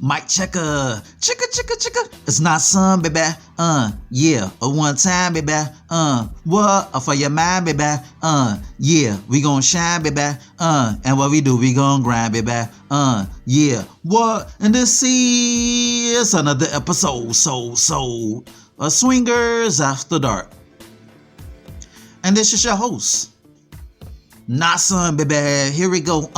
Mic checker. Chicka. It's not some, baby. Yeah. A one time, baby. What? For your mind, baby. Yeah. We gon' shine, baby. And what we do, we gon' grind, baby. Yeah. What? And this is another episode, so of Swingers After Dark. And this is your host. Not some, baby. Here we go.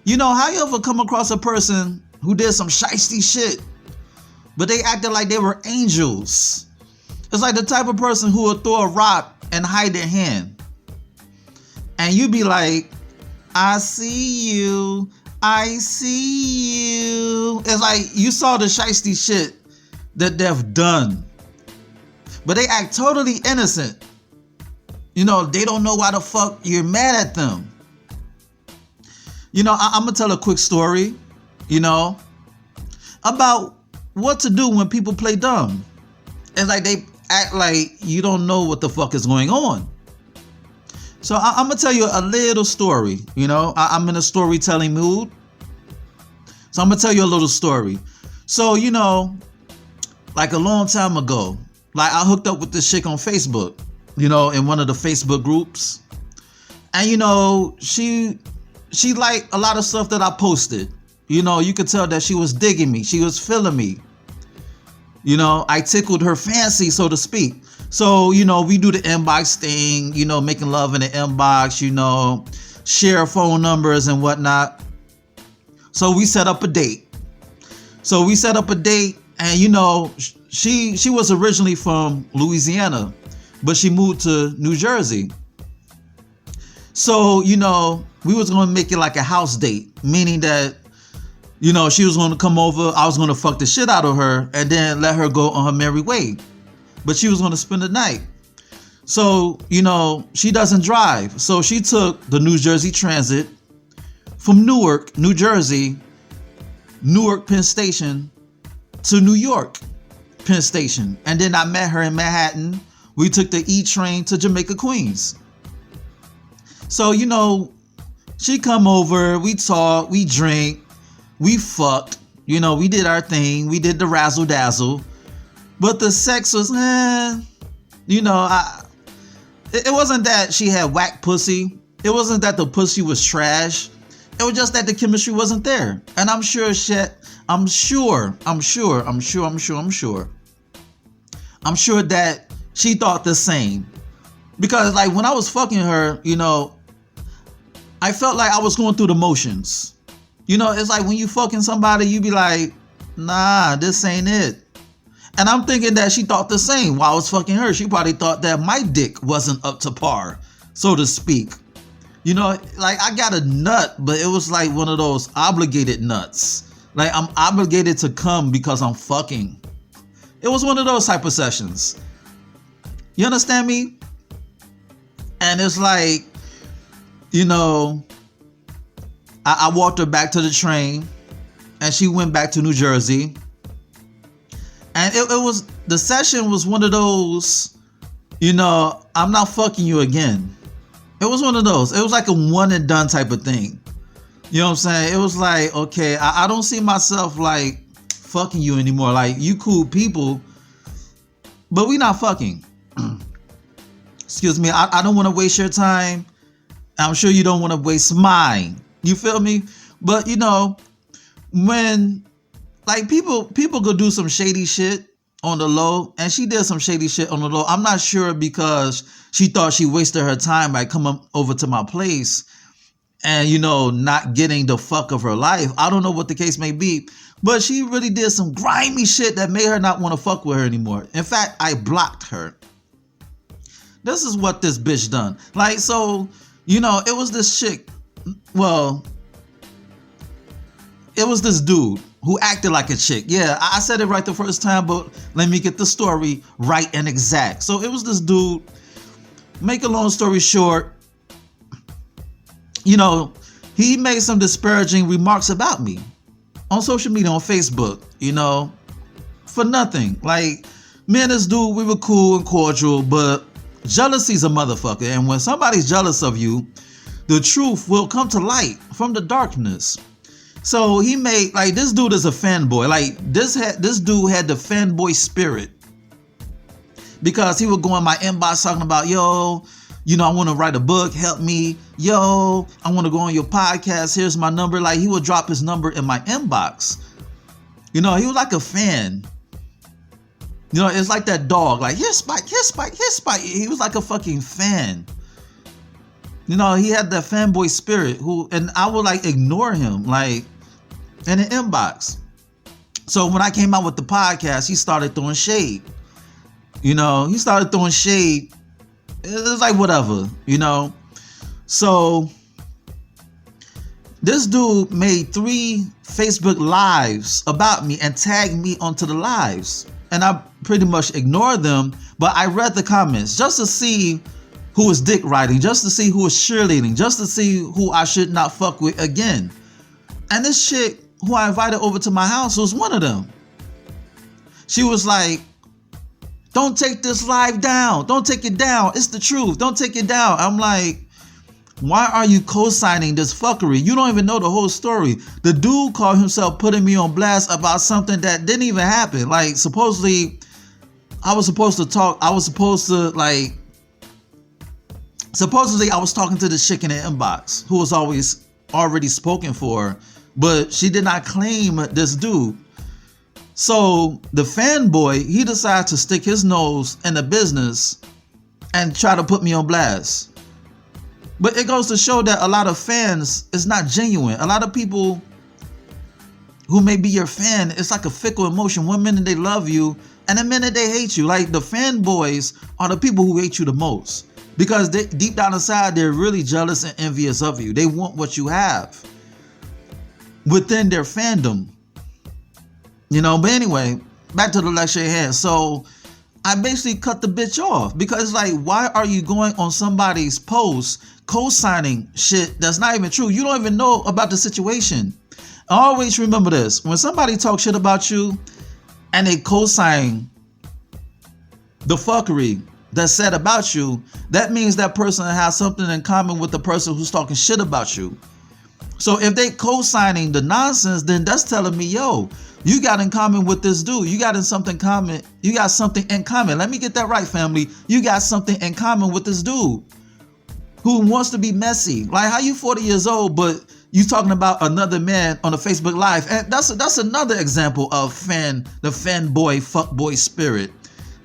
You know, how you ever come across a person who did some shiesty shit, but they acted like they were angels? It's like the type of person who would throw a rock and hide their hand. And you be like, I see you. It's like you saw the shiesty shit that they've done, but they act totally innocent. You know, they don't know why the fuck you're mad at them. You know, I'm gonna tell a quick story, you know, about what to do when people play dumb. It's like they act like you don't know what the fuck is going on. So I'm gonna tell you a little story, you know. I'm in a storytelling mood. So I'm gonna tell you a little story. So, you know, like a long time ago, like I hooked up with this chick on Facebook, you know, in one of the Facebook groups. And, you know, she liked a lot of stuff that I posted. You know, you could tell that she was digging me. She was feeling me. You know, I tickled her fancy, so to speak. So, you know, we do the inbox thing, you know, making love in the inbox, you know, share phone numbers and whatnot. So we set up a date. And, you know, she was originally from Louisiana, but she moved to New Jersey. So, you know, we was going to make it like a house date, meaning that, you know, she was going to come over. I was going to fuck the shit out of her and then let her go on her merry way. But she was going to spend the night. So, you know, she doesn't drive. So she took the New Jersey Transit from Newark, New Jersey, Newark Penn Station to New York Penn Station. And then I met her in Manhattan. We took the E train to Jamaica, Queens. So, you know, she come over, we talk, we drink, we fucked, you know, we did our thing, we did the razzle dazzle, but the sex was, you know, it wasn't that she had whack pussy, it wasn't that the pussy was trash, it was just that the chemistry wasn't there. And I'm sure that she thought the same. Because like when I was fucking her, you know, I felt like I was going through the motions. You know, it's like when you fucking somebody, you be like, nah, this ain't it. And I'm thinking that she thought the same while I was fucking her. She probably thought that my dick wasn't up to par, so to speak. You know, like I got a nut, but it was like one of those obligated nuts. Like I'm obligated to come because I'm fucking. It was one of those type of sessions. You understand me? And it's like, you know, I walked her back to the train and she went back to New Jersey. And the session was one of those, you know, I'm not fucking you again. It was one of those. It was like a one and done type of thing. You know what I'm saying? It was like, okay, I don't see myself like fucking you anymore. Like, you cool people, but we not fucking. Excuse me, I don't want to waste your time. I'm sure you don't want to waste mine. You feel me? But you know, when like people go do some shady shit on the low, and she did some shady shit on the low. I'm not sure because she thought she wasted her time by coming over to my place and, you know, not getting the fuck of her life. I don't know what the case may be, but she really did some grimy shit that made her not want to fuck with her anymore. In fact, I blocked her. This is what this bitch done. Like, so, you know, it was this chick. Well, it was this dude who acted like a chick. Yeah, I said it right the first time, but let me get the story right and exact. So it was this dude. Make a long story short, you know, he made some disparaging remarks about me on social media, on Facebook, you know, for nothing. Like, me and this dude, we were cool and cordial, but jealousy's a motherfucker. And when somebody's jealous of you, the truth will come to light from the darkness. So he made, like, this dude is a fanboy. Like, this dude had the fanboy spirit, because he would go in my inbox talking about, yo, you know, I want to write a book, help me. Yo, I want to go on your podcast. Here's my number. Like, he would drop his number in my inbox. You know, he was like a fan. You know, it's like that dog. Like, here, Spike, here, Spike, here, Spike. He was like a fucking fan. You know, he had that fanboy spirit, and I would like ignore him, like, in the inbox. So when I came out with the podcast, he started throwing shade. You know, he started throwing shade. It was like, whatever, you know. So this dude made 3 Facebook lives about me and tagged me onto the lives. And I pretty much ignored them, but I read the comments just to see who was dick riding, just to see who was cheerleading, just to see who I should not fuck with again. And this chick who I invited over to my house was one of them. She was like, don't take this live down. Don't take it down. It's the truth. Don't take it down. I'm like, why are you co-signing this fuckery? You don't even know the whole story. The dude called himself putting me on blast about something that didn't even happen. Like, supposedly, I was supposed to talk. I was supposed to, like, supposedly I was talking to this chick in the inbox who was always already spoken for, but she did not claim this dude. So the fanboy, he decided to stick his nose in the business and try to put me on blast. But it goes to show that a lot of fans is not genuine. A lot of people who may be your fan, it's like a fickle emotion. One minute they love you, and the minute they hate you. Like, the fanboys are the people who hate you the most, because they, deep down inside, they're really jealous and envious of you. They want what you have within their fandom. You know, but anyway, back to the lecture at hand. So I basically cut the bitch off, because it's like, why are you going on somebody's post co-signing shit that's not even true? You don't even know about the situation. Always remember this: when somebody talks shit about you and they co-sign the fuckery that's said about you, that means that person has something in common with the person who's talking shit about you. So if they co-signing the nonsense, then that's telling me, yo, you got in common with this dude. You got something in common. Let me get that right, family. You got something in common with this dude who wants to be messy. Like, how you 40 years old, but you talking about another man on a Facebook Live? And that's another example of the fanboy, fuckboy spirit.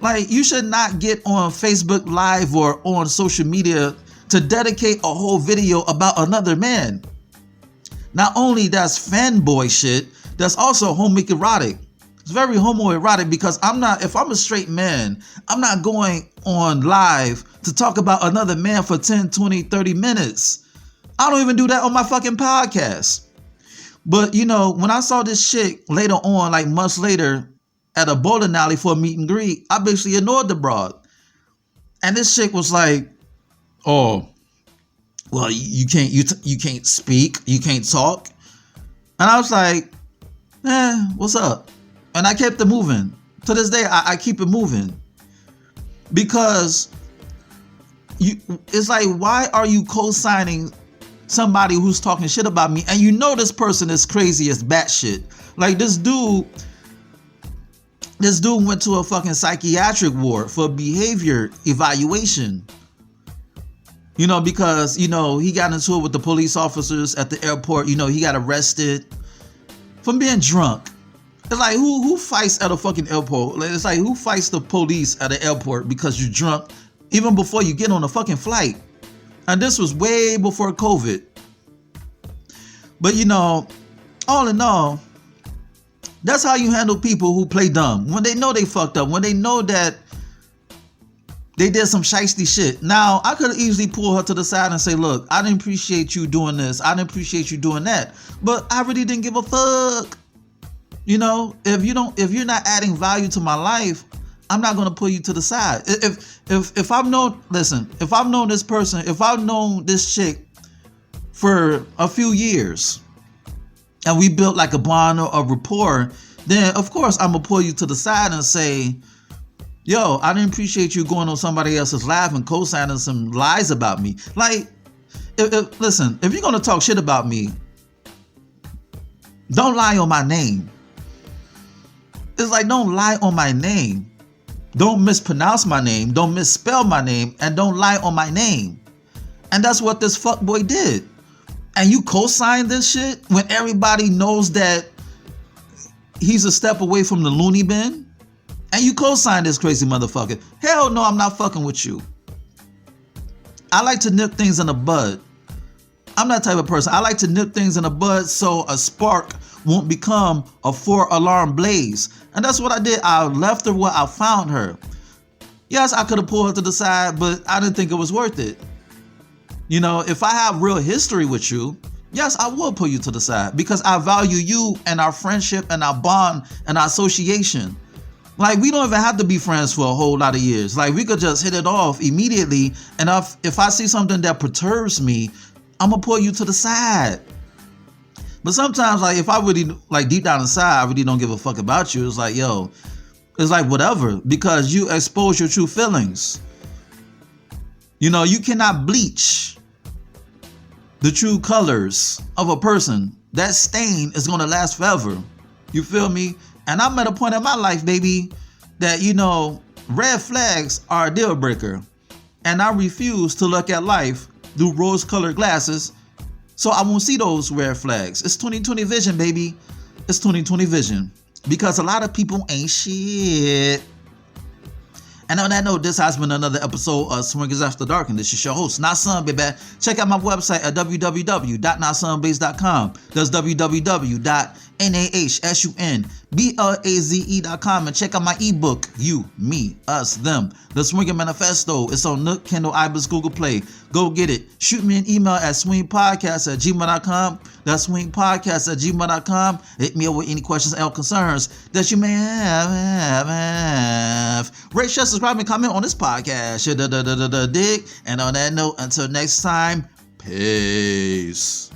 Like, you should not get on Facebook Live or on social media to dedicate a whole video about another man. Not only that's fanboy shit, that's also homoerotic. It's very homoerotic, because if I'm a straight man, I'm not going on live to talk about another man for 10, 20, 30 minutes. I don't even do that on my fucking podcast. But, you know, when I saw this chick later on, like months later, at a bowling alley for a meet and greet, I basically ignored the broad. And this chick was like, oh, well, you can't speak, you can't talk. And I was like, what's up? And I kept it moving. To this day, I keep it moving. Because it's like, why are you co-signing somebody who's talking shit about me? And you know this person is crazy as batshit. Like, this dude went to a fucking psychiatric ward for behavior evaluation. You know, because, you know, he got into it with the police officers at the airport. You know, he got arrested from being drunk. It's like, who fights at a fucking airport? It's like, who fights the police at an airport because you're drunk, even before you get on a fucking flight? And this was way before COVID. But, you know, all in all, that's how you handle people who play dumb. When they know they fucked up, when they know that they did some shiesty shit. Now, I could easily pull her to the side and say, look, I didn't appreciate you doing this. I didn't appreciate you doing that. But I really didn't give a fuck. You know, if you're not adding value to my life, I'm not going to pull you to the side. If I've known this person, if I've known this chick for a few years, and we built like a bond or a rapport, then of course I'm going to pull you to the side and say, yo, I didn't appreciate you going on somebody else's live and co-signing some lies about me. Like, listen, if you're going to talk shit about me, Don't lie on my name. It's like, don't lie on my name. Don't mispronounce my name. Don't misspell my name. And don't lie on my name. And that's what this fuckboy did. And you co-sign this shit when everybody knows that he's a step away from the loony bin? And you co-sign this crazy motherfucker. Hell no, I'm not fucking with you. I like to nip things in the bud. I'm that type of person. I like to nip things in the bud so a spark won't become a 4-alarm blaze. And that's what I did. I left her where I found her. Yes, I could have pulled her to the side, but I didn't think it was worth it. You know, if I have real history with you, yes, I will pull you to the side because I value you and our friendship and our bond and our association. Like, we don't even have to be friends for a whole lot of years. Like, we could just hit it off immediately. And if I see something that perturbs me, I'm going to pull you to the side. But sometimes, like, if I really, like, deep down inside, I really don't give a fuck about you. It's like, yo, it's like whatever, because you expose your true feelings. You know, you cannot bleach the true colors of a person. That stain is going to last forever. You feel me? And I'm at a point in my life, baby, that, you know, red flags are a deal breaker. And I refuse to look at life through rose-colored glasses, so I won't see those red flags. It's 2020 vision, baby. It's 2020 vision. Because a lot of people ain't shit. And on that note, this has been another episode of Swingers After Dark, and this is your host, Nasun, baby. Check out my website at www.nasunblaze.com. That's www.nahsunblaze.com, and check out my ebook, You, Me, Us, Them, The Swinger Manifesto. It's on Nook, Kindle, iBooks, Google Play. Go get it. Shoot me an email at swingpodcast@gmail.com. That's swingpodcast@gmail.com. Hit me up with any questions or concerns that you may have. Rate, share, subscribe, and comment on this podcast. Dig. And on that note, until next time, peace.